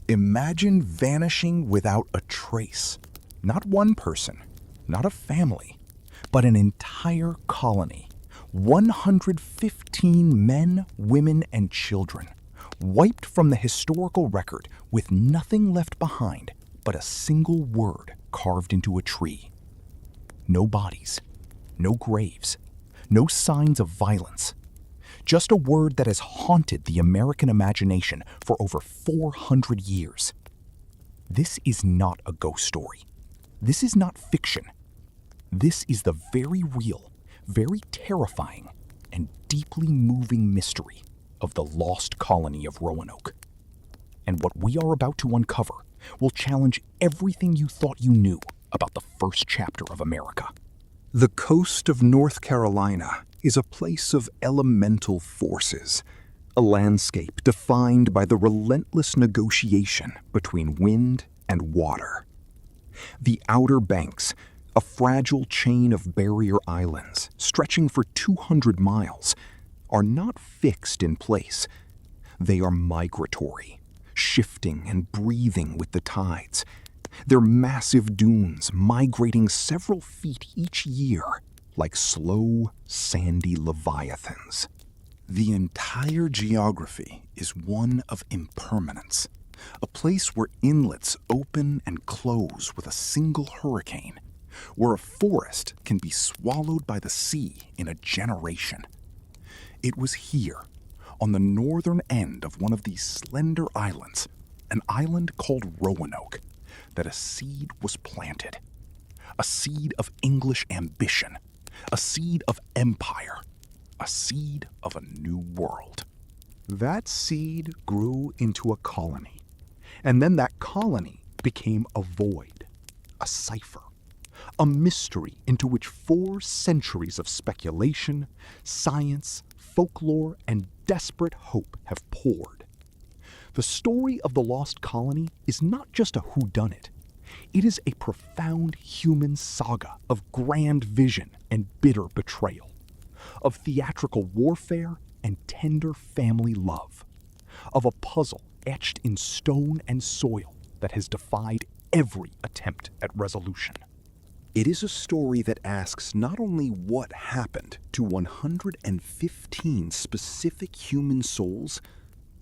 Imagine vanishing without a trace. Not one person, not a family, but an entire colony. 115 men, women, and children, wiped from the historical record with nothing left behind but a single word carved into a tree. No bodies, no graves, no signs of violence. Just a word that has haunted the American imagination for over 400 years. This is not a ghost story. This is not fiction. This is the very real, very terrifying, and deeply moving mystery of the lost colony of Roanoke. And what we are about to uncover will challenge everything you thought you knew about the first chapter of America. The coast of North Carolina is a place of elemental forces, a landscape defined by the relentless negotiation between wind and water. The Outer Banks, a fragile chain of barrier islands stretching for 200 miles, are not fixed in place. They are migratory, shifting and breathing with the tides. Their massive dunes migrating several feet each year like slow, sandy leviathans. The entire geography is one of impermanence, a place where inlets open and close with a single hurricane, where a forest can be swallowed by the sea in a generation. It was here, on the northern end of one of these slender islands, an island called Roanoke, that a seed was planted. A seed of English ambition, a seed of empire, a seed of a new world. That seed grew into a colony, and then that colony became a void, a cipher, a mystery into which 4 centuries of speculation, science, folklore, and desperate hope have poured. The story of the lost colony is not just a whodunit. It is a profound human saga of grand vision and bitter betrayal, of theatrical warfare and tender family love, of a puzzle etched in stone and soil that has defied every attempt at resolution. It is a story that asks not only what happened to 115 specific human souls,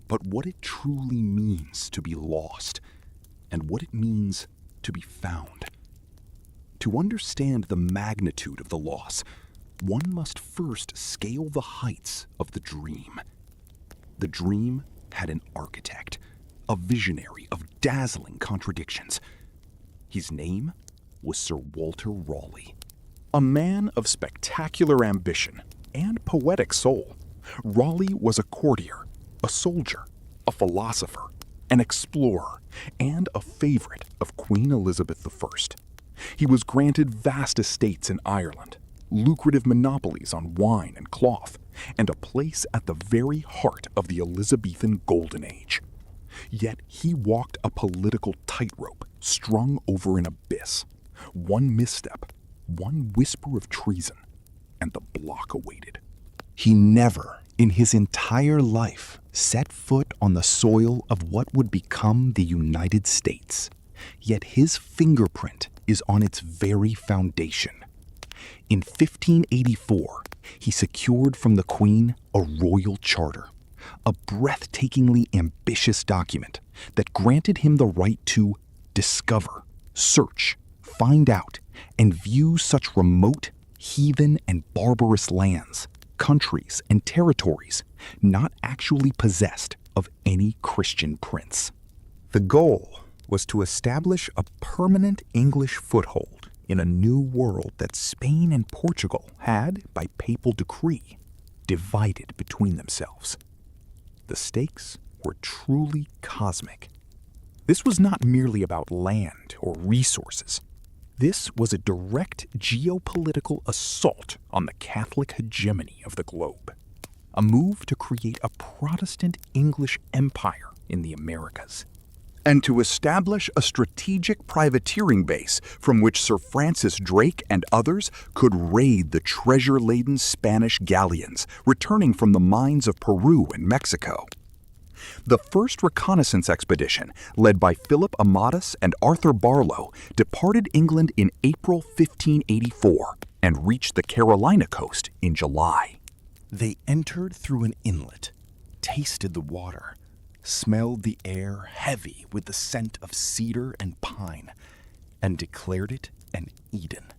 but what it truly means to be lost, and what it means to be found. To understand the magnitude of the loss, one must first scale the heights of the dream. The dream had an architect, a visionary of dazzling contradictions. His name was Sir Walter Raleigh. A man of spectacular ambition and poetic soul, Raleigh was a courtier, a soldier, a philosopher, an explorer, and a favorite of Queen Elizabeth I. He was granted vast estates in Ireland, lucrative monopolies on wine and cloth, and a place at the very heart of the Elizabethan Golden Age. Yet he walked a political tightrope strung over an abyss. One misstep, one whisper of treason, and the block awaited. He never, in his entire life, set foot on the soil of what would become the United States. Yet his fingerprint is on its very foundation. In 1584, he secured from the Queen a royal charter, a breathtakingly ambitious document that granted him the right to discover, search, find out, and view such remote, heathen, and barbarous lands, countries, and territories not actually possessed of any Christian prince. The goal was to establish a permanent English foothold in a new world that Spain and Portugal had, by papal decree, divided between themselves. The stakes were truly cosmic. This was not merely about land or resources. This was a direct geopolitical assault on the Catholic hegemony of the globe, a move to create a Protestant English empire in the Americas, and to establish a strategic privateering base from which Sir Francis Drake and others could raid the treasure-laden Spanish galleons returning from the mines of Peru and Mexico. The first reconnaissance expedition, led by Philip Amadas and Arthur Barlow, departed England in April 1584 and reached the Carolina coast in July. They entered through an inlet, tasted the water, smelled the air heavy with the scent of cedar and pine, and declared it an Eden.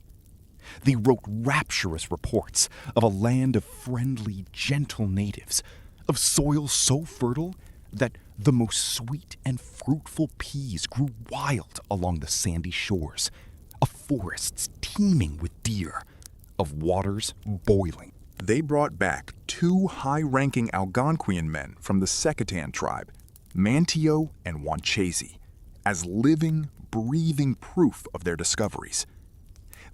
They wrote rapturous reports of a land of friendly, gentle natives, of soil so fertile that the most sweet and fruitful peas grew wild along the sandy shores, of forests teeming with deer, of waters boiling. They brought back 2 high-ranking Algonquian men from the Secatan tribe, Manteo and Wanchese, as living, breathing proof of their discoveries.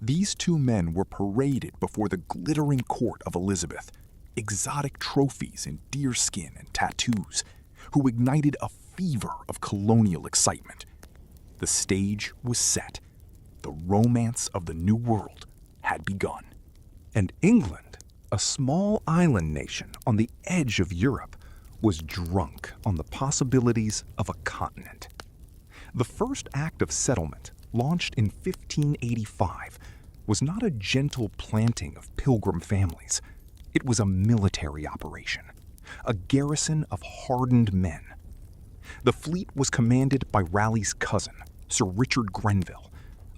These 2 men were paraded before the glittering court of Elizabeth, exotic trophies in deerskin and tattoos, who ignited a fever of colonial excitement. The stage was set. The romance of the New World had begun. And England, a small island nation on the edge of Europe, was drunk on the possibilities of a continent. The first act of settlement, launched in 1585, was not a gentle planting of pilgrim families. It was a military operation, a garrison of hardened men. The fleet was commanded by Raleigh's cousin, Sir Richard Grenville,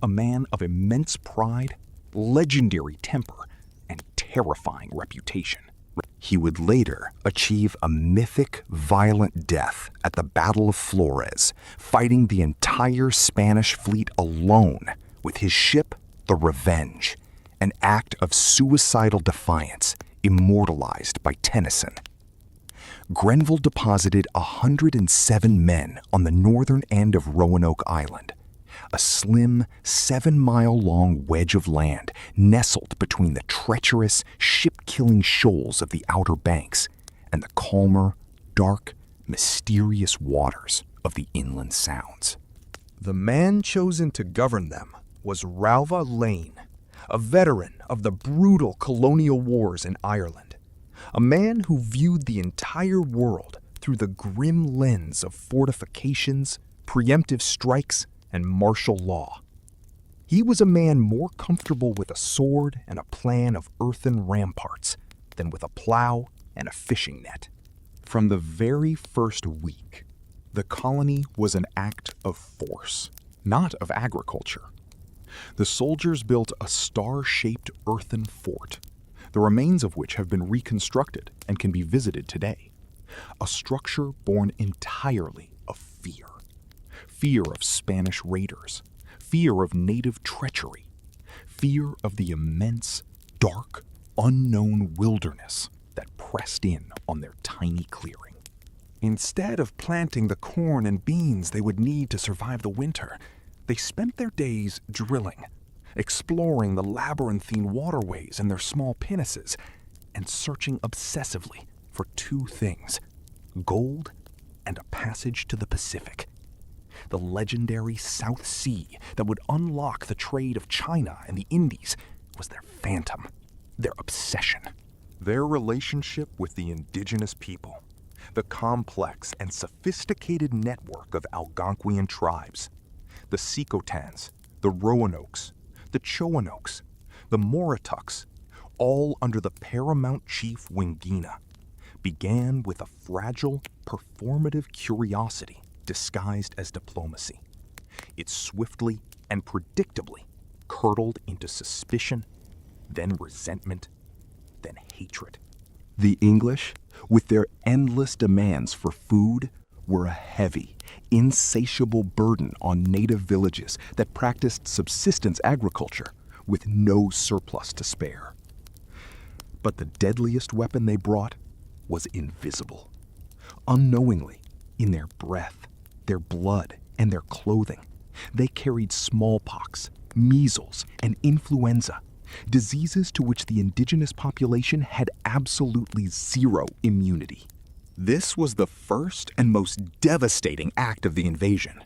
a man of immense pride, legendary temper, and terrifying reputation. He would later achieve a mythic, violent death at the Battle of Flores, fighting the entire Spanish fleet alone with his ship, the Revenge, an act of suicidal defiance immortalized by Tennyson. Grenville deposited 107 men on the northern end of Roanoke Island, a slim, 7-mile-long wedge of land nestled between the treacherous, ship-killing shoals of the Outer Banks and the calmer, dark, mysterious waters of the inland sounds. The man chosen to govern them was Ralph Lane, a veteran of the brutal colonial wars in Ireland, a man who viewed the entire world through the grim lens of fortifications, preemptive strikes, and martial law. He was a man more comfortable with a sword and a plan of earthen ramparts than with a plow and a fishing net. From the very first week, the colony was an act of force, not of agriculture. The soldiers built a star-shaped earthen fort, the remains of which have been reconstructed and can be visited today. A structure born entirely of fear. Fear of Spanish raiders, fear of native treachery, fear of the immense, dark, unknown wilderness that pressed in on their tiny clearing. Instead of planting the corn and beans they would need to survive the winter, they spent their days drilling, exploring the labyrinthine waterways in their small pinnaces, and searching obsessively for 2 things: gold and a passage to the Pacific. The legendary South Sea that would unlock the trade of China and the Indies was their phantom, their obsession. Their relationship with the indigenous people, the complex and sophisticated network of Algonquian tribes, the Secotans, the Roanokes, the Chowanokes, the Moratucks, all under the paramount chief Wingina, began with a fragile, performative curiosity disguised as diplomacy. It swiftly and predictably curdled into suspicion, then resentment, then hatred. The English, with their endless demands for food, were a heavy, insatiable burden on native villages that practiced subsistence agriculture with no surplus to spare. But the deadliest weapon they brought was invisible. Unknowingly, in their breath, their blood, and their clothing, they carried smallpox, measles, and influenza, diseases to which the indigenous population had absolutely zero immunity. This was the first and most devastating act of the invasion,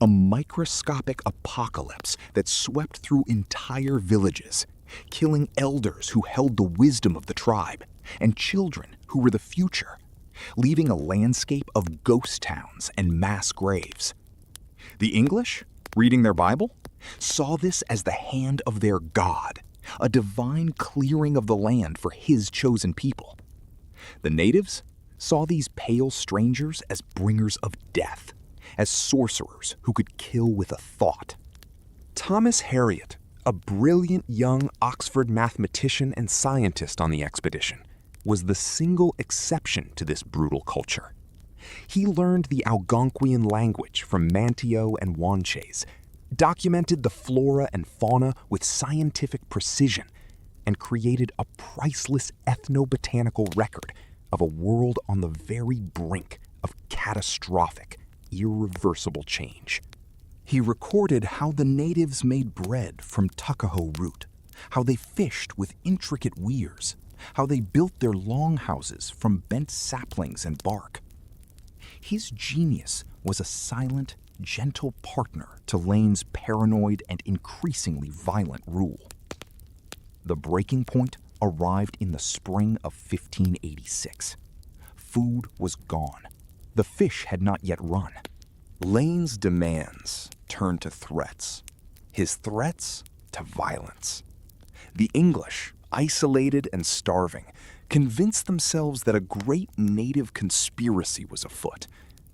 a microscopic apocalypse that swept through entire villages, killing elders who held the wisdom of the tribe, and children who were the future, leaving a landscape of ghost towns and mass graves. The English, reading their Bible, saw this as the hand of their God, a divine clearing of the land for his chosen people. The natives saw these pale strangers as bringers of death, as sorcerers who could kill with a thought. Thomas Harriot, a brilliant young Oxford mathematician and scientist on the expedition, was the single exception to this brutal culture. He learned the Algonquian language from Manteo and Wanches, documented the flora and fauna with scientific precision, and created a priceless ethnobotanical record of a world on the very brink of catastrophic, irreversible change. He recorded how the natives made bread from tuckahoe root, how they fished with intricate weirs, how they built their longhouses from bent saplings and bark. His genius was a silent, gentle partner to Lane's paranoid and increasingly violent rule. The breaking point arrived in the spring of 1586. Food was gone. The fish had not yet run. Lane's demands turned to threats. His threats to violence. The English, isolated and starving, convinced themselves that a great native conspiracy was afoot,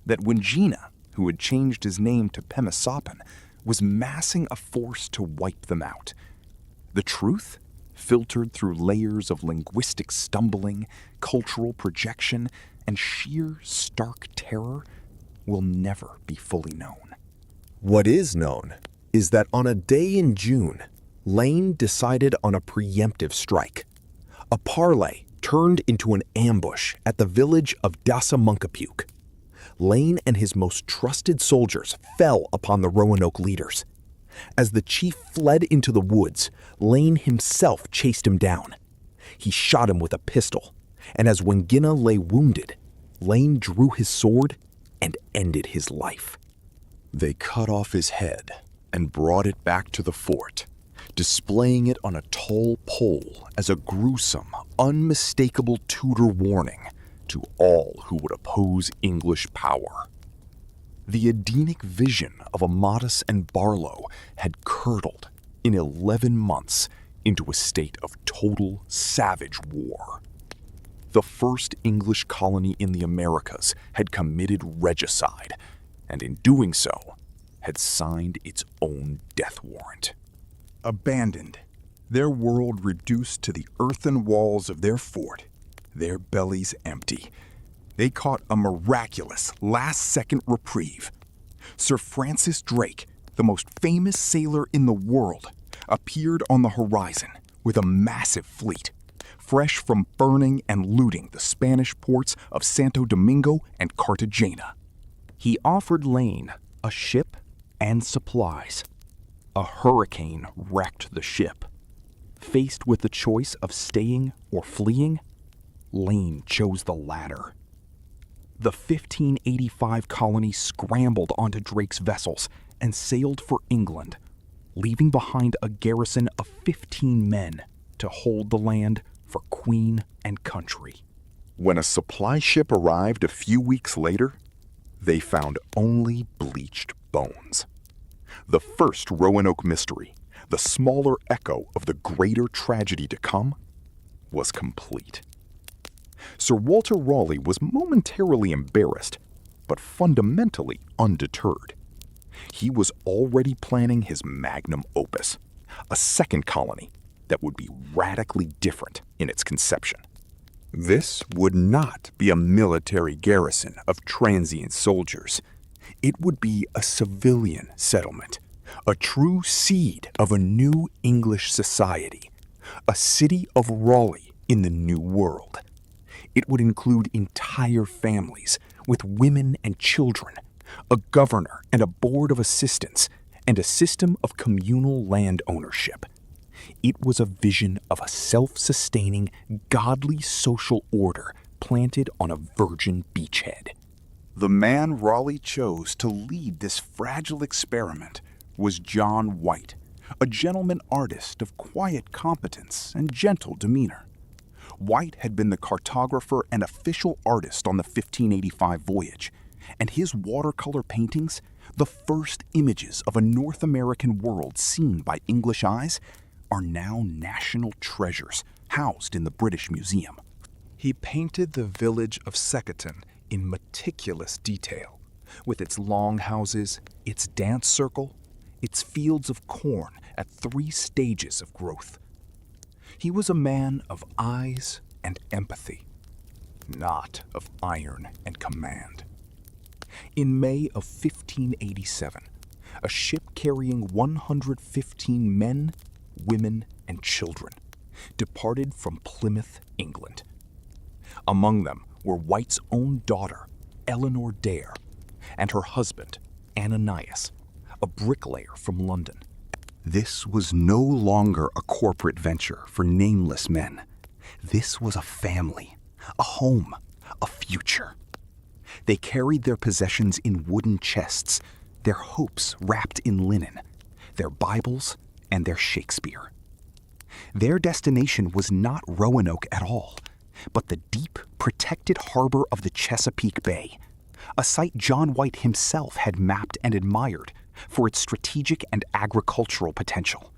that Wingina, who had changed his name to Pemasapan, was massing a force to wipe them out. The truth, filtered through layers of linguistic stumbling, cultural projection, and sheer stark terror, will never be fully known. What is known is that on a day in June, Lane decided on a preemptive strike. A parley turned into an ambush at the village of Dassamunkapuk. Lane and his most trusted soldiers fell upon the Roanoke leaders. As the chief fled into the woods, Lane himself chased him down. He shot him with a pistol, and as Wingina lay wounded, Lane drew his sword and ended his life. They cut off his head and brought it back to the fort, displaying it on a tall pole as a gruesome, unmistakable Tudor warning to all who would oppose English power. The Edenic vision of Amatus and Barlow had curdled in 11 months into a state of total savage war. The first English colony in the Americas had committed regicide, and in doing so, had signed its own death warrant. Abandoned, their world reduced to the earthen walls of their fort, their bellies empty, they caught a miraculous last-second reprieve. Sir Francis Drake, the most famous sailor in the world, appeared on the horizon with a massive fleet, fresh from burning and looting the Spanish ports of Santo Domingo and Cartagena. He offered Lane a ship and supplies. A hurricane wrecked the ship. Faced with the choice of staying or fleeing, Lane chose the latter. The 1585 colony scrambled onto Drake's vessels and sailed for England, leaving behind a garrison of 15 men to hold the land for Queen and country. When a supply ship arrived a few weeks later, they found only bleached bones. The first Roanoke mystery, the smaller echo of the greater tragedy to come, was complete. Sir Walter Raleigh was momentarily embarrassed, but fundamentally undeterred. He was already planning his magnum opus, a second colony that would be radically different in its conception. This would not be a military garrison of transient soldiers. It would be a civilian settlement, a true seed of a new English society, a city of Raleigh in the New World. It would include entire families with women and children, a governor and a board of assistants, and a system of communal land ownership. It was a vision of a self-sustaining, godly social order planted on a virgin beachhead. The man Raleigh chose to lead this fragile experiment was John White, a gentleman artist of quiet competence and gentle demeanor. White had been the cartographer and official artist on the 1585 voyage, and his watercolor paintings, the first images of a North American world seen by English eyes, are now national treasures housed in the British Museum. He painted the village of Seckerton in meticulous detail, with its longhouses, its dance circle, its fields of corn at 3 stages of growth. He was a man of eyes and empathy, not of iron and command. In May of 1587, a ship carrying 115 men, women, and children departed from Plymouth, England. Among them were White's own daughter, Eleanor Dare, and her husband, Ananias, a bricklayer from London. This was no longer a corporate venture for nameless men. This was a family, a home, a future. They carried their possessions in wooden chests, their hopes wrapped in linen, their Bibles, and their Shakespeare. Their destination was not Roanoke at all, but the deep, protected harbor of the Chesapeake Bay, a site John White himself had mapped and admired for its strategic and agricultural potential.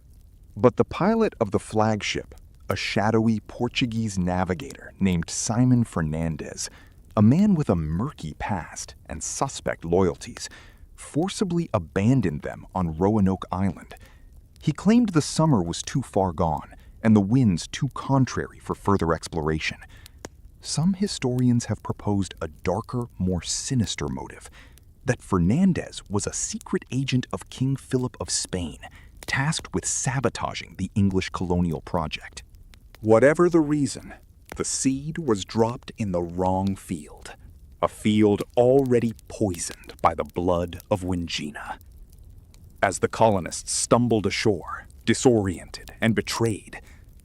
But the pilot of the flagship, a shadowy Portuguese navigator named Simon Fernandez, a man with a murky past and suspect loyalties, forcibly abandoned them on Roanoke Island. He claimed the summer was too far gone and the winds too contrary for further exploration. Some historians have proposed a darker, more sinister motive, that Fernandez was a secret agent of King Philip of Spain, tasked with sabotaging the English colonial project. Whatever the reason, the seed was dropped in the wrong field, a field already poisoned by the blood of Wingina. As the colonists stumbled ashore, disoriented and betrayed,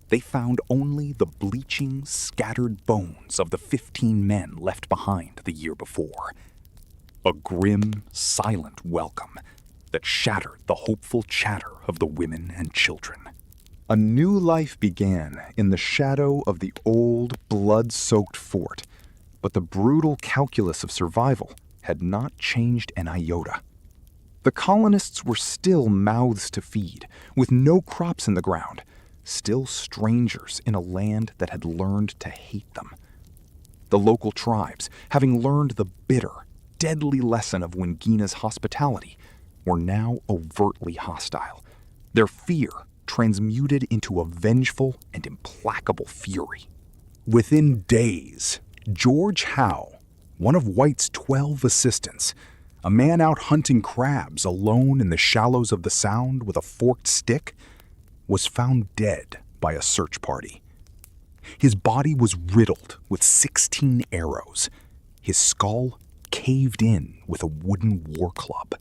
they found only the bleaching, scattered bones of the 15 men left behind the year before. A grim, silent welcome that shattered the hopeful chatter of the women and children. A new life began in the shadow of the old, blood-soaked fort, but the brutal calculus of survival had not changed an iota. The colonists were still mouths to feed, with no crops in the ground, still strangers in a land that had learned to hate them. The local tribes, having learned the bitter, deadly lesson of Wingina's hospitality, were now overtly hostile, their fear transmuted into a vengeful and implacable fury. Within days, George Howe, one of White's 12 assistants, a man out hunting crabs alone in the shallows of the Sound with a forked stick, was found dead by a search party. His body was riddled with 16 arrows, his skull caved in with a wooden war club.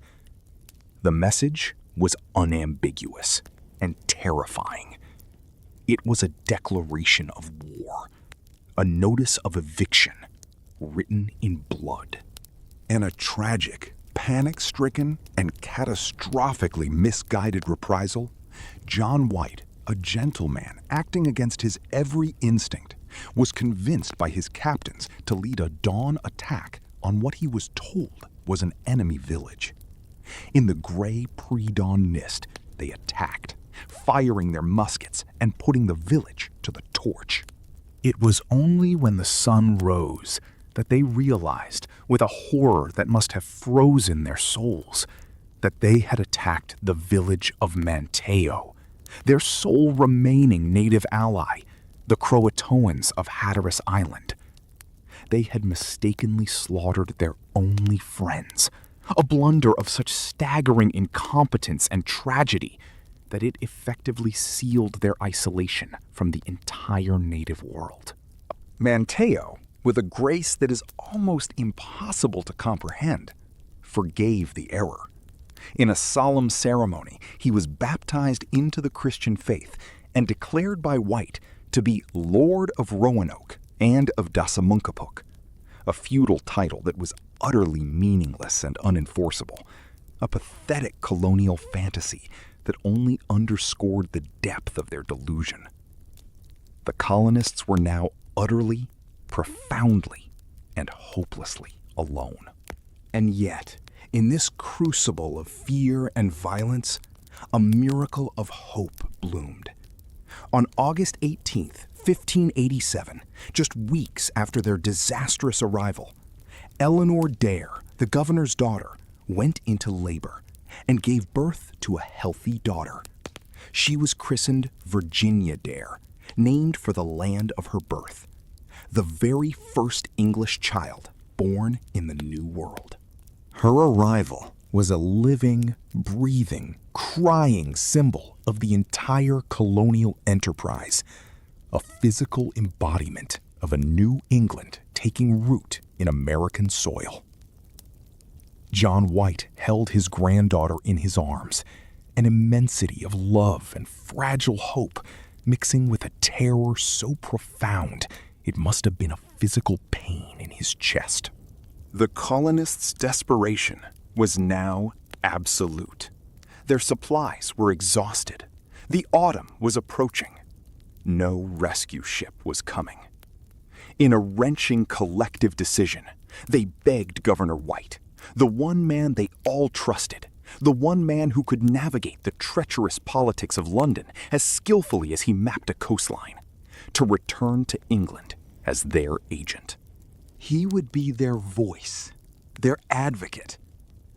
The message was unambiguous and terrifying. It was a declaration of war, a notice of eviction written in blood. And a tragic, panic-stricken, and catastrophically misguided reprisal, John White, a gentleman acting against his every instinct, was convinced by his captains to lead a dawn attack on what he was told was an enemy village. In the gray pre-dawn mist, they attacked, firing their muskets and putting the village to the torch. It was only when the sun rose that they realized, with a horror that must have frozen their souls, that they had attacked the village of Manteo, their sole remaining native ally, the Croatoans of Hatteras Island. They had mistakenly slaughtered their only friends, a blunder of such staggering incompetence and tragedy that it effectively sealed their isolation from the entire native world. Manteo, with a grace that is almost impossible to comprehend, forgave the error. In a solemn ceremony, he was baptized into the Christian faith and declared by White to be Lord of Roanoke and of Dassamunkapuk, a feudal title that was utterly meaningless and unenforceable, a pathetic colonial fantasy that only underscored the depth of their delusion. The colonists were now utterly, profoundly, and hopelessly alone. And yet, in this crucible of fear and violence, a miracle of hope bloomed. On August 18th, 1587, just weeks after their disastrous arrival, Eleanor Dare, the governor's daughter, went into labor and gave birth to a healthy daughter. She was christened Virginia Dare, named for the land of her birth, the very first English child born in the New World. Her arrival was a living, breathing, crying symbol of the entire colonial enterprise, a physical embodiment of a New England taking root in American soil. John White held his granddaughter in his arms, an immensity of love and fragile hope mixing with a terror so profound it must have been a physical pain in his chest. The colonists' desperation was now absolute. Their supplies were exhausted. The autumn was approaching. No rescue ship was coming. In a wrenching collective decision, they begged Governor White, the one man they all trusted, the one man who could navigate the treacherous politics of London as skillfully as he mapped a coastline, to return to England as their agent. He would be their voice, their advocate,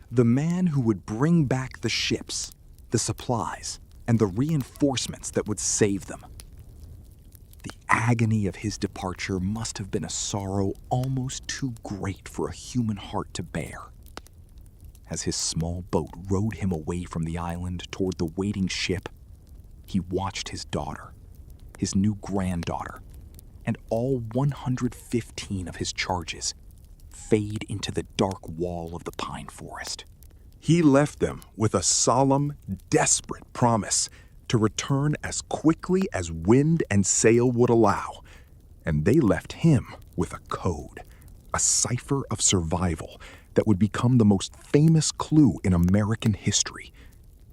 the man who would bring back the ships, the supplies, and the reinforcements that would save them. The agony of his departure must have been a sorrow almost too great for a human heart to bear. As his small boat rowed him away from the island toward the waiting ship, he watched his daughter, his new granddaughter, and all 115 of his charges fade into the dark wall of the pine forest. He left them with a solemn, desperate promise to return as quickly as wind and sail would allow, and they left him with a code, a cipher of survival that would become the most famous clue in American history.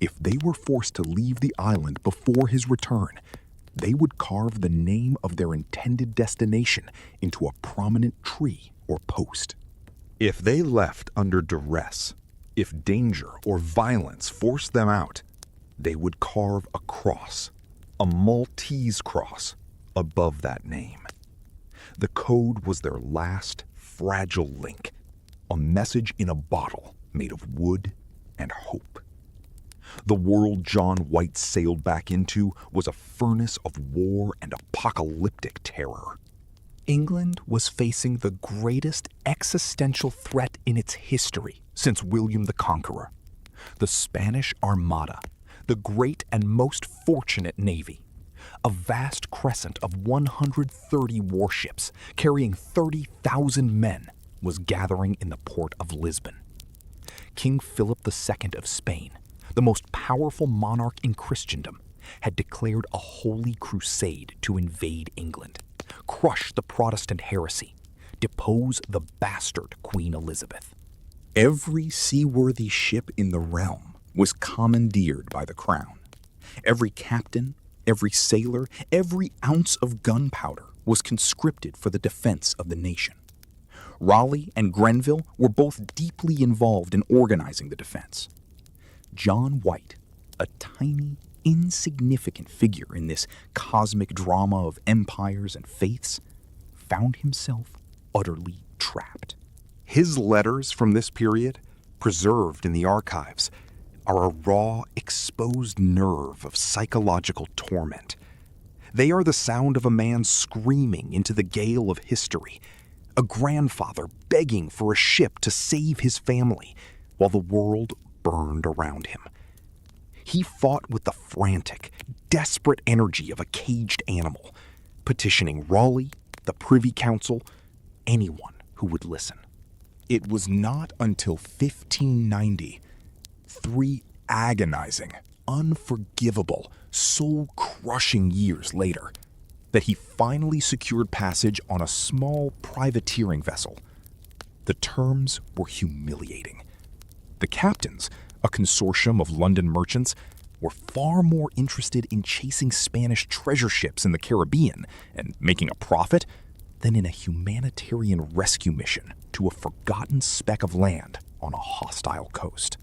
If they were forced to leave the island before his return, they would carve the name of their intended destination into a prominent tree or post. If they left under duress, if danger or violence forced them out, they would carve a cross, a Maltese cross, above that name. The code was their last fragile link, a message in a bottle made of wood and hope. The world John White sailed back into was a furnace of war and apocalyptic terror. England was facing the greatest existential threat in its history since William the Conqueror, the Spanish Armada, the great and most fortunate navy. A vast crescent of 130 warships carrying 30,000 men was gathering in the port of Lisbon. King Philip II of Spain, the most powerful monarch in Christendom, had declared a holy crusade to invade England, crush the Protestant heresy, depose the bastard Queen Elizabeth. Every seaworthy ship in the realm was commandeered by the crown. Every captain, every sailor, every ounce of gunpowder was conscripted for the defense of the nation. Raleigh and Grenville were both deeply involved in organizing the defense. John White, a tiny, insignificant figure in this cosmic drama of empires and faiths, found himself utterly trapped. His letters from this period, preserved in the archives, are a raw, exposed nerve of psychological torment. They are the sound of a man screaming into the gale of history, a grandfather begging for a ship to save his family while the world burned around him. He fought with the frantic, desperate energy of a caged animal, petitioning Raleigh, the Privy Council, anyone who would listen. It was not until 1590, 3 agonizing, unforgivable, soul-crushing years later, that he finally secured passage on a small privateering vessel. The terms were humiliating. The captains, a consortium of London merchants, were far more interested in chasing Spanish treasure ships in the Caribbean and making a profit than in a humanitarian rescue mission to a forgotten speck of land on a hostile coast.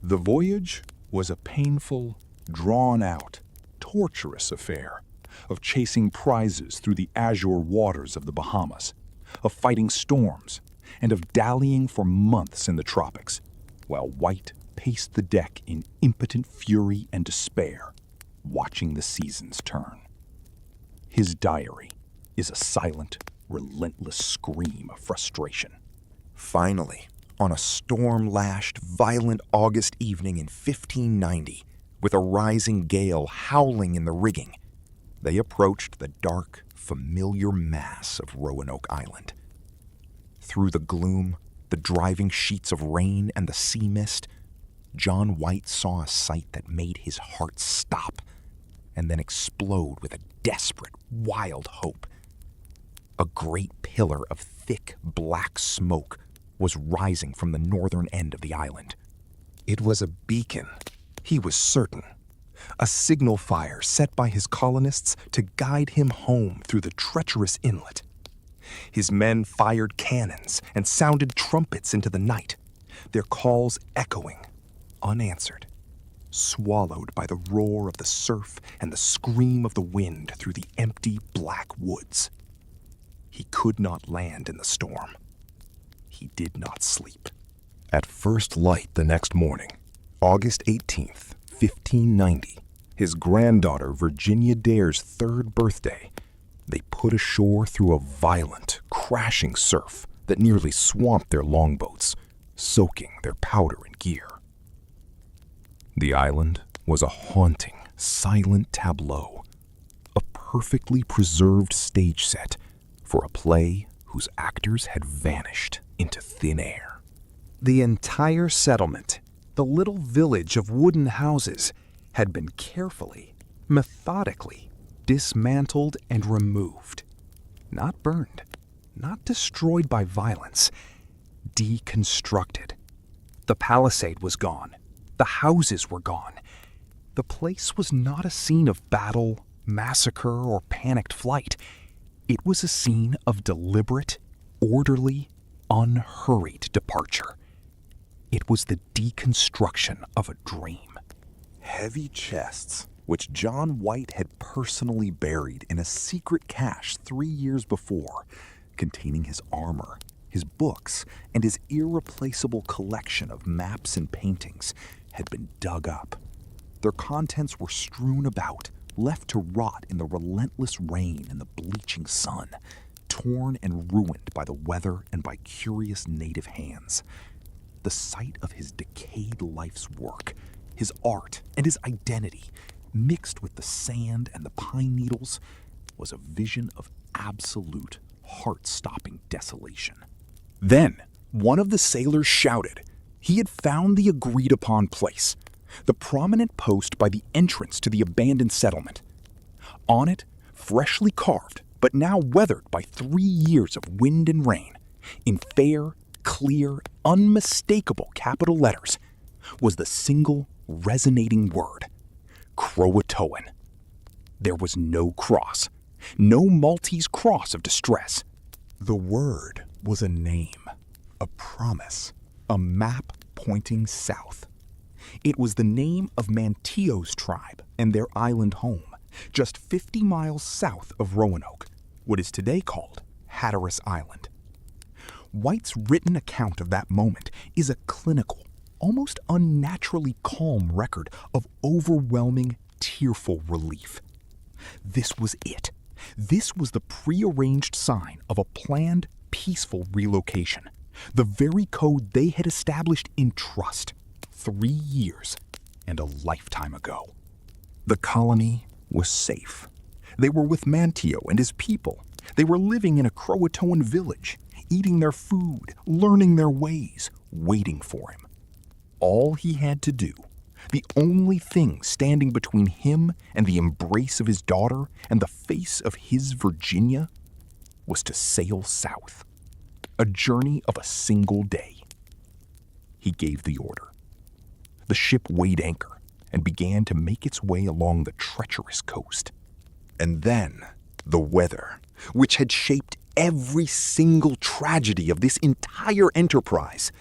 The voyage was a painful, drawn-out, torturous affair of chasing prizes through the azure waters of the Bahamas, of fighting storms, and of dallying for months in the tropics, while White paced the deck in impotent fury and despair, watching the seasons turn. His diary is a silent, relentless scream of frustration. Finally, on a storm-lashed, violent August evening in 1590, with a rising gale howling in the rigging, they approached the dark, familiar mass of Roanoke Island. Through the gloom, the driving sheets of rain, and the sea mist, John White saw a sight that made his heart stop and then explode with a desperate, wild hope. A great pillar of thick, black smoke was rising from the northern end of the island. It was a beacon, he was certain. A signal fire set by his colonists to guide him home through the treacherous inlet. His men fired cannons and sounded trumpets into the night, their calls echoing, unanswered, swallowed by the roar of the surf and the scream of the wind through the empty black woods. He could not land in the storm. He did not sleep. At first light the next morning, August 18th, 1590, his granddaughter Virginia Dare's 3rd birthday, they put ashore through a violent, crashing surf that nearly swamped their longboats, soaking their powder and gear. The island was a haunting, silent tableau, a perfectly preserved stage set for a play whose actors had vanished into thin air. The entire settlement, the little village of wooden houses, had been carefully, methodically dismantled and removed. Not burned, not destroyed by violence, deconstructed. The palisade was gone. The houses were gone. The place was not a scene of battle, massacre, or panicked flight. It was a scene of deliberate, orderly, unhurried departure. It was the deconstruction of a dream. Heavy chests, which John White had personally buried in a secret cache 3 years before, containing his armor, his books, and his irreplaceable collection of maps and paintings, had been dug up. Their contents were strewn about, left to rot in the relentless rain and the bleaching sun, torn and ruined by the weather and by curious native hands. The sight of his decayed life's work, his art and his identity, mixed with the sand and the pine needles, was a vision of absolute, heart-stopping desolation. Then, one of the sailors shouted. He had found the agreed-upon place, the prominent post by the entrance to the abandoned settlement. On it, freshly carved, but now weathered by 3 years of wind and rain, in fair, clear, unmistakable capital letters, was the single resonating word, Croatoan. There was no cross, no Maltese cross of distress. The word was a name, a promise, a map pointing south. It was the name of Manteo's tribe and their island home, just 50 miles south of Roanoke, what is today called Hatteras Island. White's written account of that moment is a clinical, almost unnaturally calm record of overwhelming, tearful relief. This was it. This was the prearranged sign of a planned, peaceful relocation, the very code they had established in trust 3 years and a lifetime ago. The colony was safe. They were with Manteo and his people. They were living in a Croatoan village, eating their food, learning their ways, waiting for him. All he had to do, the only thing standing between him and the embrace of his daughter and the face of his Virginia, was to sail south. A journey of a single day. He gave the order. The ship weighed anchor and began to make its way along the treacherous coast. And then the weather, which had shaped every single tragedy of this entire enterprise,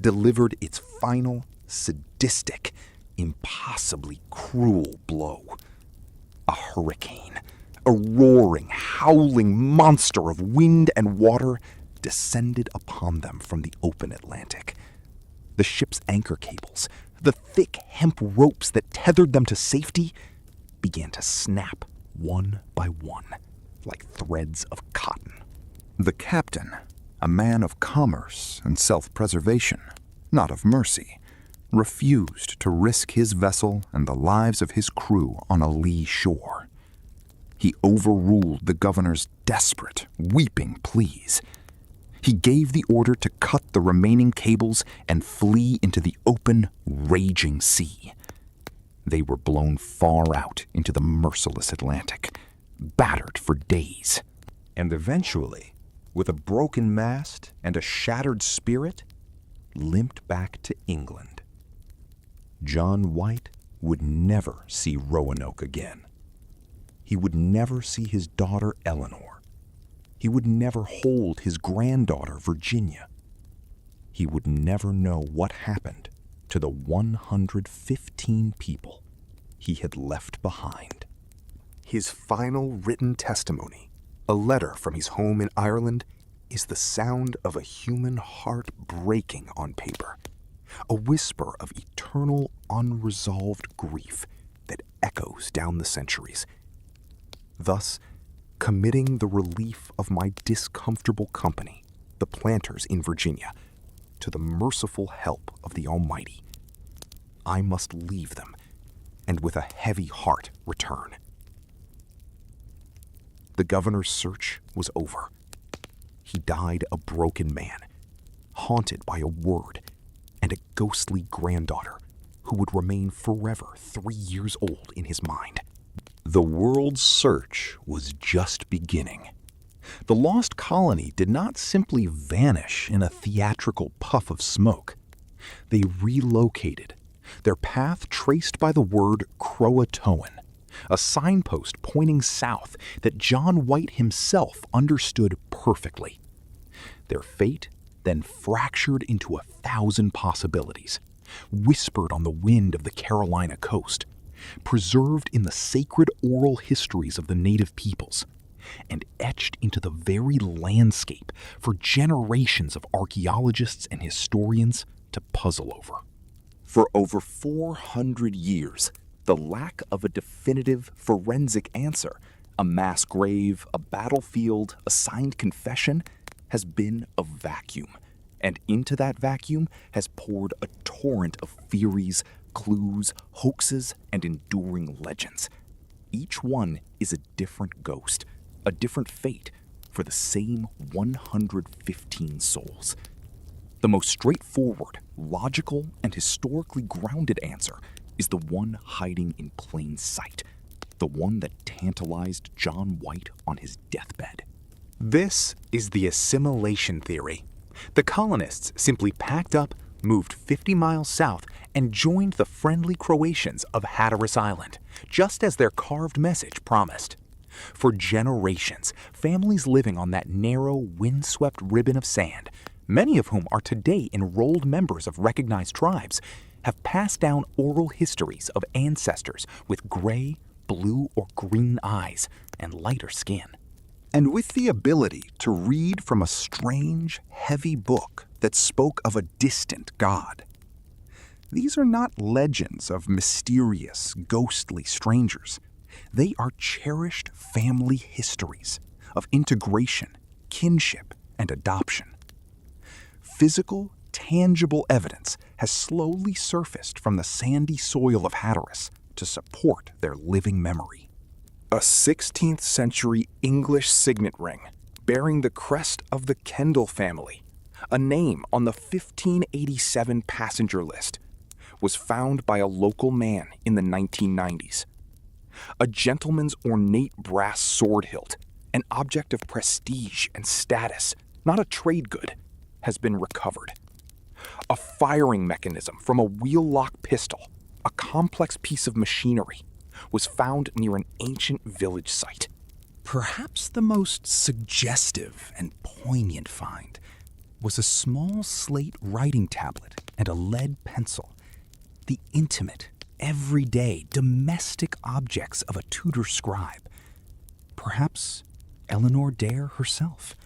delivered its final, sadistic, impossibly cruel blow. A hurricane, a roaring, howling monster of wind and water descended upon them from the open Atlantic. The ship's anchor cables, the thick hemp ropes that tethered them to safety, began to snap one by one, like threads of cotton. The captain, a man of commerce and self-preservation, not of mercy, refused to risk his vessel and the lives of his crew on a lee shore. He overruled the governor's desperate, weeping pleas. He gave the order to cut the remaining cables and flee into the open, raging sea. They were blown far out into the merciless Atlantic, battered for days. And eventually, with a broken mast and a shattered spirit, limped back to England. John White would never see Roanoke again. He would never see his daughter Eleanor. He would never hold his granddaughter Virginia. He would never know what happened to the 115 people he had left behind. His final written testimony, a letter from his home in Ireland, is the sound of a human heart breaking on paper, a whisper of eternal, unresolved grief that echoes down the centuries. Thus, committing the relief of my discomfortable company, the planters in Virginia, to the merciful help of the Almighty, I must leave them, and with a heavy heart return. The governor's search was over. He died a broken man, haunted by a word and a ghostly granddaughter who would remain forever 3 years old in his mind. The world's search was just beginning. The lost colony did not simply vanish in a theatrical puff of smoke. They relocated, their path traced by the word Croatoan, a signpost pointing south that John White himself understood perfectly. Their fate then fractured into 1,000 possibilities, whispered on the wind of the Carolina coast, preserved in the sacred oral histories of the native peoples, and etched into the very landscape for generations of archaeologists and historians to puzzle over. For over 400 years, the lack of a definitive forensic answer, a mass grave, a battlefield, a signed confession, has been a vacuum, and into that vacuum has poured a torrent of theories, clues, hoaxes, and enduring legends. Each one is a different ghost, a different fate for the same 115 souls. The most straightforward, logical, and historically grounded answer is the one hiding in plain sight, the one that tantalized John White on his deathbed. This is the assimilation theory. The colonists simply packed up, moved 50 miles south, and joined the friendly Croatians of Hatteras Island, just as their carved message promised. For generations, families living on that narrow, windswept ribbon of sand, many of whom are today enrolled members of recognized tribes, have passed down oral histories of ancestors with gray, blue, or green eyes and lighter skin. And with the ability to read from a strange, heavy book that spoke of a distant god. These are not legends of mysterious, ghostly strangers. They are cherished family histories of integration, kinship, and adoption. Physical, tangible evidence has slowly surfaced from the sandy soil of Hatteras to support their living memory. A 16th century English signet ring bearing the crest of the Kendall family, a name on the 1587 passenger list, was found by a local man in the 1990s. A gentleman's ornate brass sword hilt, an object of prestige and status, not a trade good, has been recovered. A firing mechanism from a wheel-lock pistol, a complex piece of machinery, was found near an ancient village site. Perhaps the most suggestive and poignant find was a small slate writing tablet and a lead pencil, the intimate, everyday, domestic objects of a Tudor scribe. Perhaps Eleanor Dare herself,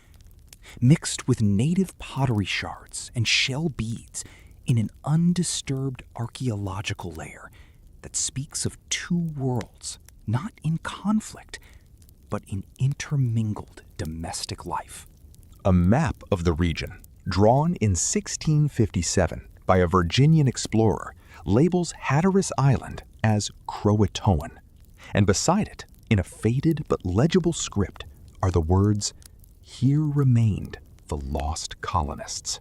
mixed with native pottery shards and shell beads in an undisturbed archaeological layer that speaks of two worlds, not in conflict, but in intermingled domestic life. A map of the region, drawn in 1657 by a Virginian explorer, labels Hatteras Island as Croatoan, and beside it, in a faded but legible script, are the words, "Here remained the lost colonists."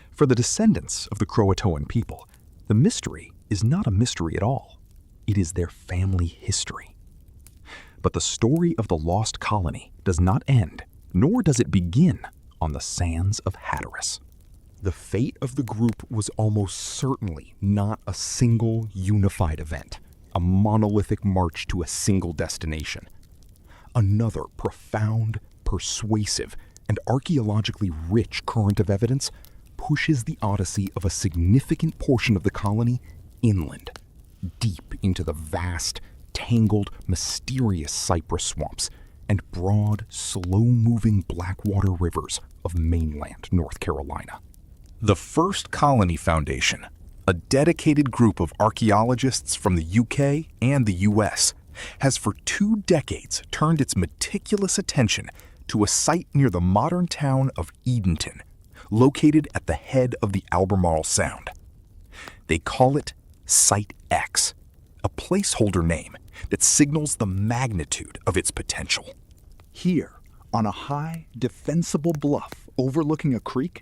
For the descendants of the Croatoan people, the mystery is not a mystery at all. It is their family history. But the story of the lost colony does not end, nor does it begin, on the sands of Hatteras. The fate of the group was almost certainly not a single unified event, a monolithic march to a single destination. Another profound, persuasive, and archaeologically rich current of evidence pushes the odyssey of a significant portion of the colony inland, deep into the vast, tangled, mysterious cypress swamps and broad, slow-moving Blackwater rivers of mainland North Carolina. The First Colony Foundation, a dedicated group of archaeologists from the UK and the US, has for 2 decades turned its meticulous attention to a site near the modern town of Edenton, located at the head of the Albemarle Sound. They call it Site X, a placeholder name that signals the magnitude of its potential. Here, on a high, defensible bluff overlooking a creek,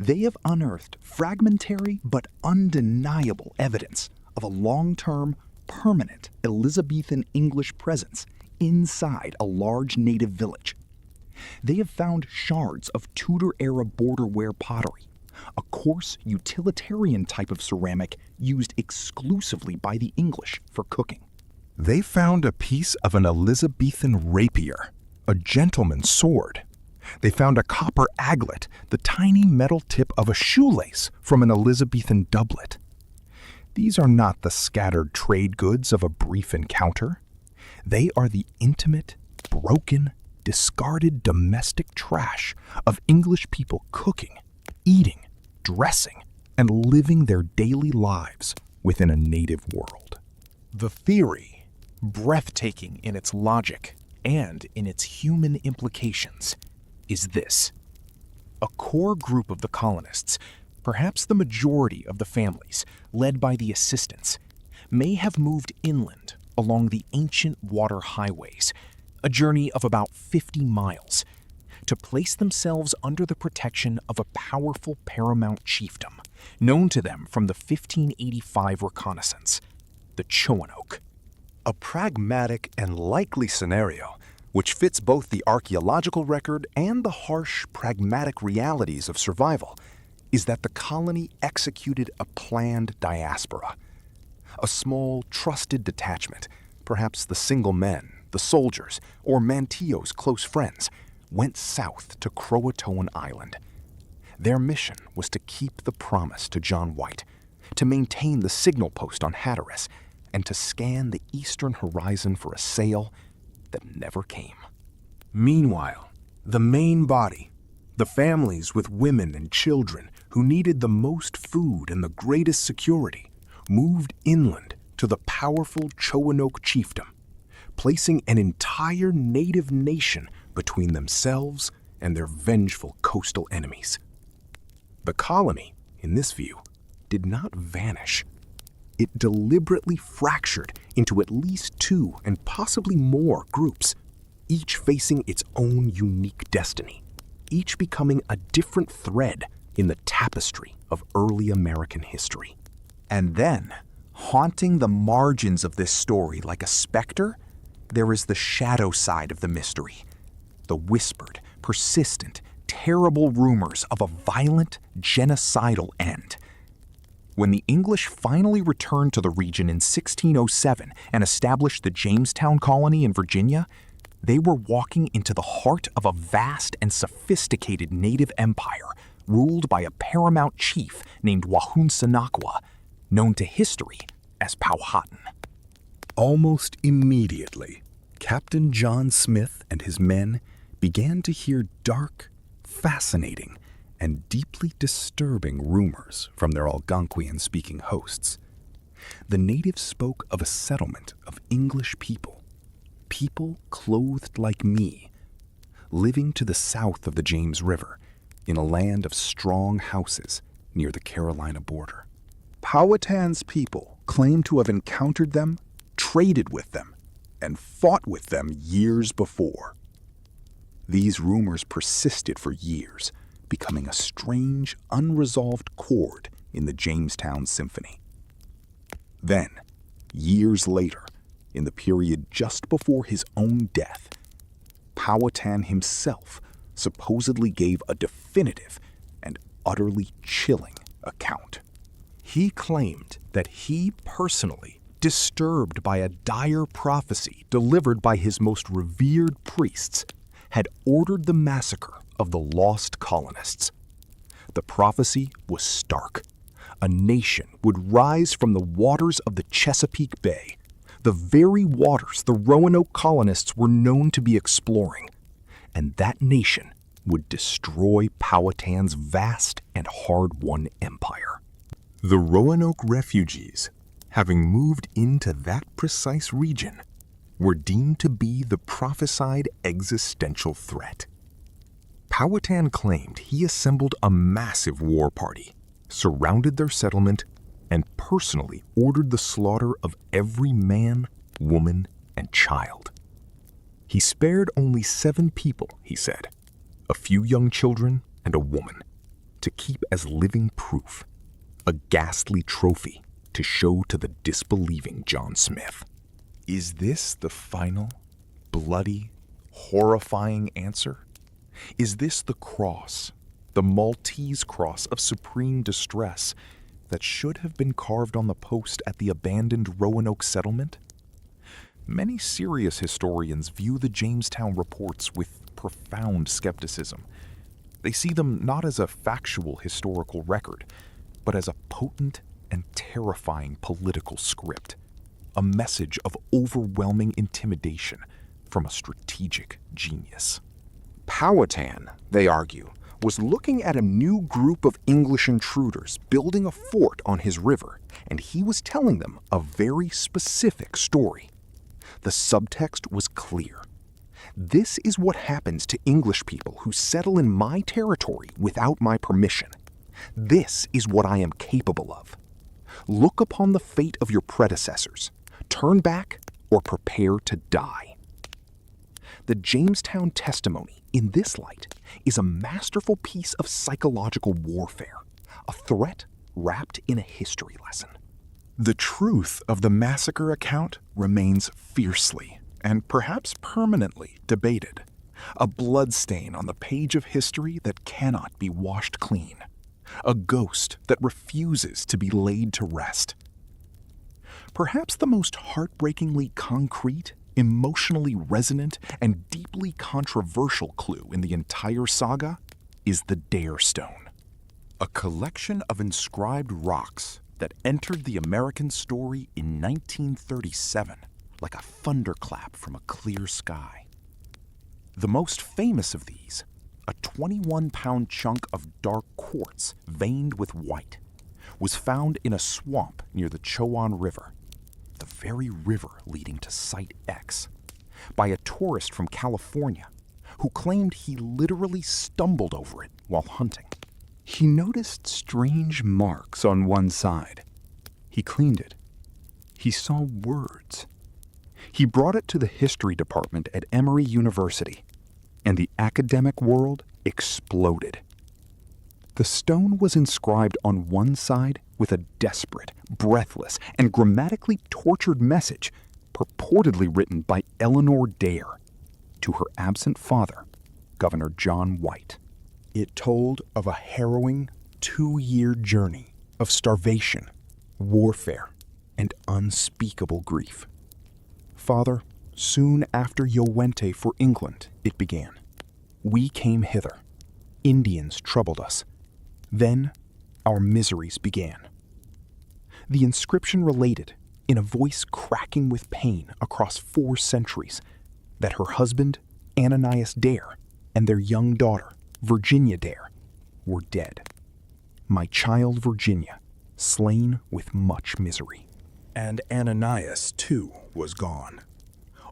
they have unearthed fragmentary but undeniable evidence of a long-term, permanent Elizabethan English presence inside a large native village. They have found shards of Tudor-era borderware pottery, a coarse, utilitarian type of ceramic used exclusively by the English for cooking. They found a piece of an Elizabethan rapier, a gentleman's sword. They found a copper aglet, the tiny metal tip of a shoelace from an Elizabethan doublet. These are not the scattered trade goods of a brief encounter. They are the intimate, broken, discarded domestic trash of English people cooking, eating, dressing, and living their daily lives within a native world. The theory, breathtaking in its logic and in its human implications, is this. A core group of the colonists, perhaps the majority of the families, led by the assistants, may have moved inland along the ancient water highways, a journey of about 50 miles, to place themselves under the protection of a powerful paramount chiefdom, known to them from the 1585 reconnaissance, the Roanoke. A pragmatic and likely scenario which fits both the archaeological record and the harsh, pragmatic realities of survival, is that the colony executed a planned diaspora. A small, trusted detachment, perhaps the single men, the soldiers, or Mantillo's close friends, went south to Croatoan Island. Their mission was to keep the promise to John White, to maintain the signal post on Hatteras, and to scan the eastern horizon for a sail that never came. Meanwhile, the main body, the families with women and children who needed the most food and the greatest security, moved inland to the powerful Roanoke chiefdom, placing an entire native nation between themselves and their vengeful coastal enemies. The colony, in this view, did not vanish. It deliberately fractured into at least 2 and possibly more groups, each facing its own unique destiny, each becoming a different thread in the tapestry of early American history. And then, haunting the margins of this story like a specter, there is the shadow side of the mystery, the whispered, persistent, terrible rumors of a violent, genocidal end. When the English finally returned to the region in 1607 and established the Jamestown colony in Virginia, They were walking into the heart of a vast and sophisticated native empire ruled by a paramount chief named Wahunsanakwa, known to history as Powhatan. Almost immediately, Captain John Smith and his men began to hear dark, fascinating, and deeply disturbing rumors from their Algonquian-speaking hosts. The natives spoke of a settlement of English people clothed like me, living to the south of the James River in a land of strong houses near the Carolina border. Powhatan's people claim to have encountered them, traded with them, and fought with them years before. These rumors persisted for years, becoming a strange, unresolved chord in the Jamestown Symphony. Then, years later, in the period just before his own death, Powhatan himself supposedly gave a definitive and utterly chilling account. He claimed that he personally, disturbed by a dire prophecy delivered by his most revered priests, had ordered the massacre of the lost colonists. The prophecy was stark. A nation would rise from the waters of the Chesapeake Bay, the very waters the Roanoke colonists were known to be exploring, and that nation would destroy Powhatan's vast and hard-won empire. The Roanoke refugees, having moved into that precise region, were deemed to be the prophesied existential threat. Powhatan claimed he assembled a massive war party, surrounded their settlement, and personally ordered the slaughter of every man, woman, and child. He spared only 7 people, he said, a few young children and a woman, to keep as living proof, a ghastly trophy to show to the disbelieving John Smith. Is this the final, bloody, horrifying answer? Is this the cross, the Maltese cross of supreme distress that should have been carved on the post at the abandoned Roanoke settlement? Many serious historians view the Jamestown reports with profound skepticism. They see them not as a factual historical record, but as a potent and terrifying political script, a message of overwhelming intimidation from a strategic genius. Powhatan, they argue, was looking at a new group of English intruders building a fort on his river, and he was telling them a very specific story. The subtext was clear. This is what happens to English people who settle in my territory without my permission. This is what I am capable of. Look upon the fate of your predecessors. Turn back or prepare to die. The Jamestown testimony, in this light, is a masterful piece of psychological warfare, a threat wrapped in a history lesson. The truth of the massacre account remains fiercely and perhaps permanently debated, a bloodstain on the page of history that cannot be washed clean, a ghost that refuses to be laid to rest. Perhaps the most heartbreakingly concrete, emotionally resonant, and deeply controversial clue in the entire saga is the Dare Stone, a collection of inscribed rocks that entered the American story in 1937 like a thunderclap from a clear sky. The most famous of these, a 21-pound chunk of dark quartz veined with white, was found in a swamp near the Chowan River, the very river leading to Site X, by a tourist from California who claimed he literally stumbled over it while hunting. He noticed strange marks on one side. He cleaned it. He saw words. He brought it to the history department at Emory University, and the academic world exploded. The stone was inscribed on one side with a desperate, breathless, and grammatically tortured message purportedly written by Eleanor Dare to her absent father, Governor John White. It told of a harrowing 2-year journey of starvation, warfare, and unspeakable grief. Father, Soon after yo wente for England, it began. We came hither. Indians troubled us. Then our miseries began. The inscription related, in a voice cracking with pain across 4 centuries, that her husband, Ananias Dare, and their young daughter, Virginia Dare, were dead. My child Virginia, slain with much misery. And Ananias, too, was gone.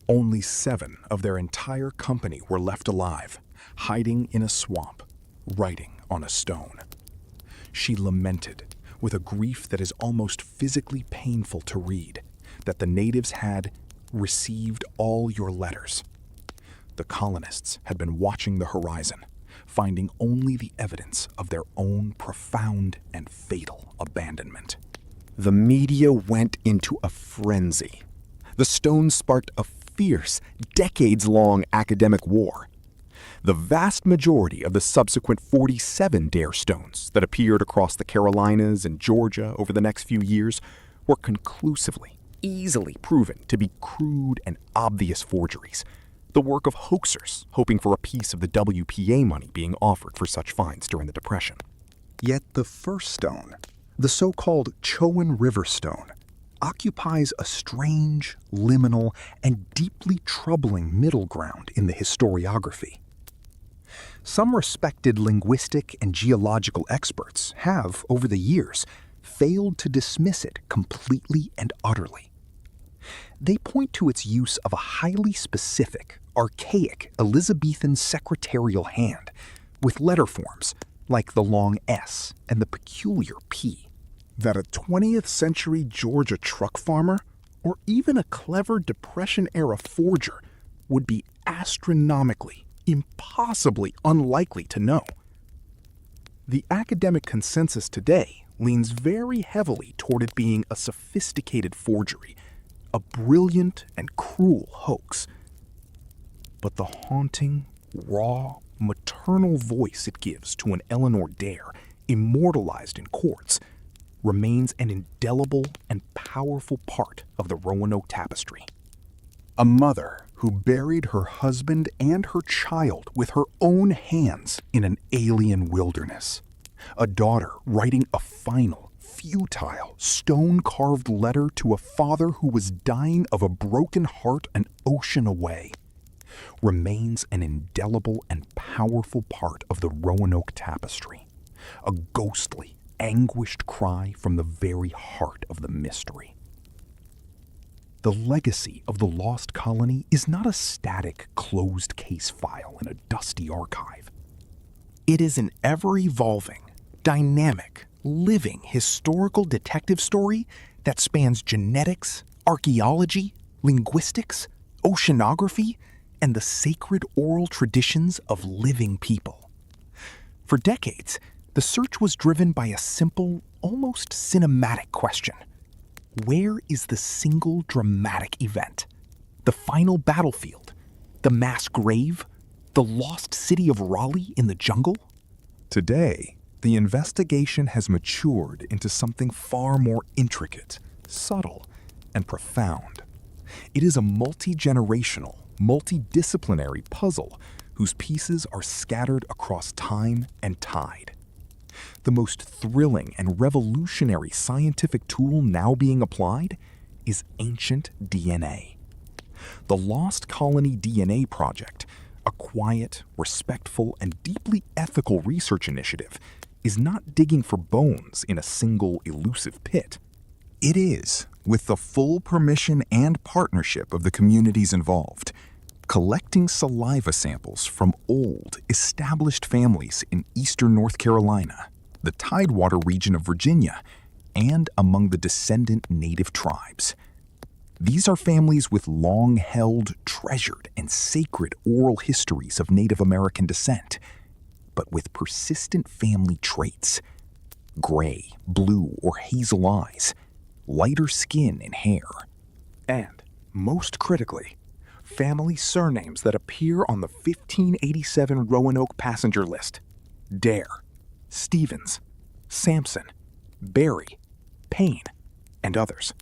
Only 7 of their entire company were left alive, hiding in a swamp, writing on a stone. She lamented, with a grief that is almost physically painful to read, that the natives had received all your letters. The colonists had been watching the horizon, finding only the evidence of their own profound and fatal abandonment. The media went into a frenzy. The stone sparked a fierce, decades-long academic war. The vast majority of the subsequent 47 Dare stones that appeared across the Carolinas and Georgia over the next few years were conclusively, easily proven to be crude and obvious forgeries, the work of hoaxers hoping for a piece of the WPA money being offered for such finds during the Depression. Yet the first stone, the so-called Chowan River stone, occupies a strange, liminal, and deeply troubling middle ground in the historiography. Some respected linguistic and geological experts have, over the years, failed to dismiss it completely and utterly. They point to its use of a highly specific, archaic Elizabethan secretarial hand, with letter forms like the long S and the peculiar P. That a 20th century Georgia truck farmer, or even a clever Depression-era forger, would be astronomically, impossibly unlikely to know. The academic consensus today leans very heavily toward it being a sophisticated forgery, a brilliant and cruel hoax. But the haunting, raw, maternal voice it gives to an Eleanor Dare, immortalized in courts, remains an indelible and powerful part of the Roanoke tapestry. A mother who buried her husband and her child with her own hands in an alien wilderness. A daughter writing a final, futile, stone-carved letter to a father who was dying of a broken heart an ocean away, remains an indelible and powerful part of the Roanoke tapestry. A ghostly, anguished cry from the very heart of the mystery. The legacy of the lost colony is not a static, closed case file in a dusty archive. It is an ever-evolving, dynamic, living historical detective story that spans genetics, archaeology, linguistics, oceanography, and the sacred oral traditions of living people. For decades, the search was driven by a simple, almost cinematic question. Where is the single dramatic event? The final battlefield? The mass grave? The lost city of Raleigh in the jungle? Today, the investigation has matured into something far more intricate, subtle, and profound. It is a multi-generational, multidisciplinary puzzle whose pieces are scattered across time and tide. The most thrilling and revolutionary scientific tool now being applied is ancient DNA. The Lost Colony DNA Project, a quiet, respectful, and deeply ethical research initiative, is not digging for bones in a single elusive pit. It is, with the full permission and partnership of the communities involved, collecting saliva samples from old, established families in eastern North Carolina, the Tidewater region of Virginia, and among the descendant native tribes. These are families with long-held, treasured, and sacred oral histories of Native American descent, but with persistent family traits: gray, blue, or hazel eyes, lighter skin and hair, and, most critically, family surnames that appear on the 1587 Roanoke passenger list: Dare, Stevens, Sampson, Berry, Payne, and others.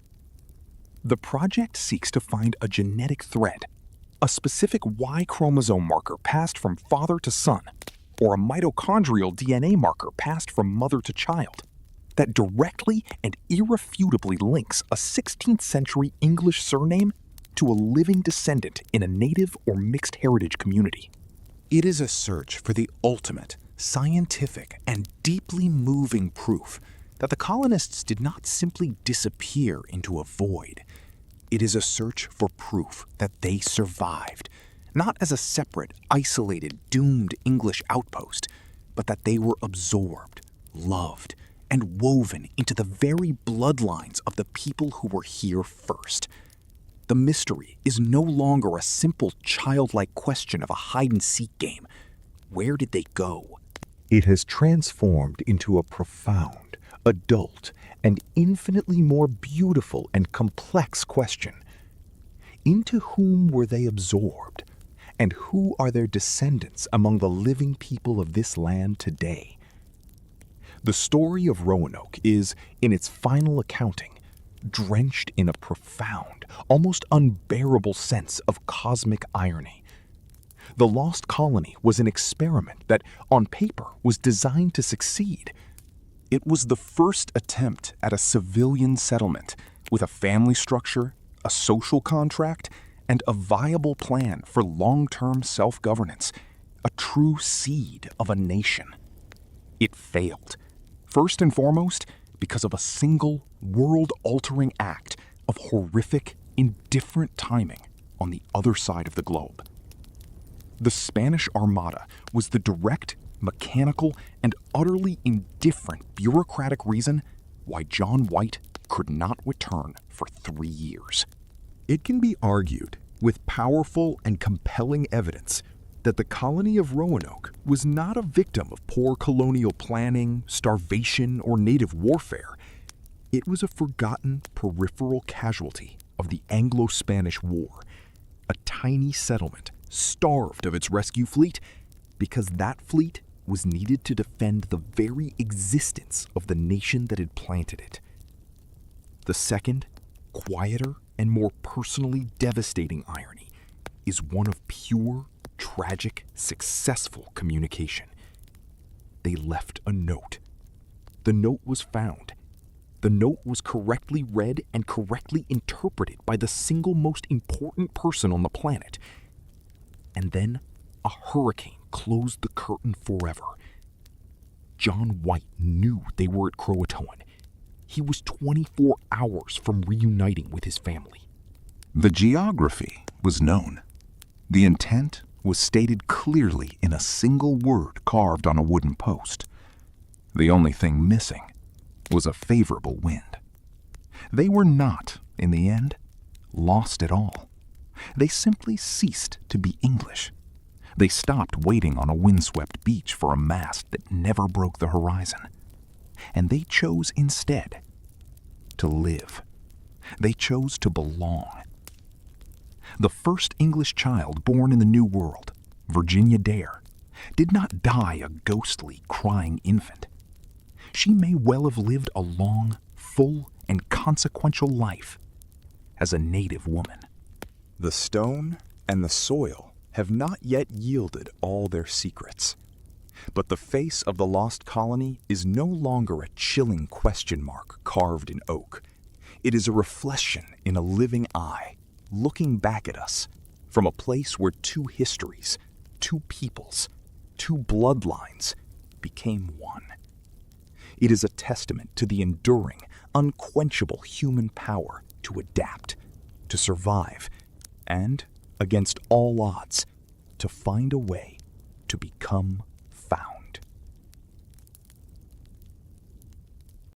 The project seeks to find a genetic thread a specific Y chromosome marker passed from father to son, or a mitochondrial DNA marker passed from mother to child, that directly and irrefutably links a 16th century English surname to a living descendant in a native or mixed heritage community. It is a search for the ultimate, scientific, and deeply moving proof that the colonists did not simply disappear into a void. It is a search for proof that they survived, not as a separate, isolated, doomed English outpost, but that they were absorbed, loved, and woven into the very bloodlines of the people who were here first. The mystery is no longer a simple childlike question of a hide-and-seek game. Where did they go? It has transformed into a profound, adult, and infinitely more beautiful and complex question. Into whom were they absorbed? And who are their descendants among the living people of this land today? The story of Roanoke is, in its final accounting, drenched in a profound, almost unbearable sense of cosmic irony. The lost colony was an experiment that, on paper, was designed to succeed. It was the first attempt at a civilian settlement with a family structure, a social contract, and a viable plan for long-term self-governance, a true seed of a nation. It failed, first and foremost, because of a single, world-altering act of horrific, indifferent timing on the other side of the globe. The Spanish Armada was the direct, mechanical, and utterly indifferent bureaucratic reason why John White could not return for 3 years. It can be argued, with powerful and compelling evidence, that the colony of Roanoke was not a victim of poor colonial planning, starvation, or native warfare. It was a forgotten peripheral casualty of the Anglo-Spanish War, a tiny settlement starved of its rescue fleet because that fleet was needed to defend the very existence of the nation that had planted it. The second, quieter, and more personally devastating irony is one of pure, tragic, successful communication. They left a note. The note was found. The note was correctly read and correctly interpreted by the single most important person on the planet. And then a hurricane closed the curtain forever. John White knew they were at Croatoan. He was 24 hours from reuniting with his family. The geography was known. The intent was stated clearly in a single word carved on a wooden post. The only thing missing was a favorable wind. They were not, in the end, lost at all. They simply ceased to be English. They stopped waiting on a windswept beach for a mast that never broke the horizon. And they chose instead to live. They chose to belong. The first English child born in the New World, Virginia Dare, did not die a ghostly, crying infant. She may well have lived a long, full, and consequential life as a native woman. The stone and the soil have not yet yielded all their secrets. But the face of the lost colony is no longer a chilling question mark carved in oak. It is a reflection in a living eye, looking back at us from a place where two histories, two peoples, two bloodlines became one. It is a testament to the enduring, unquenchable human power to adapt, to survive, and, against all odds, to find a way to become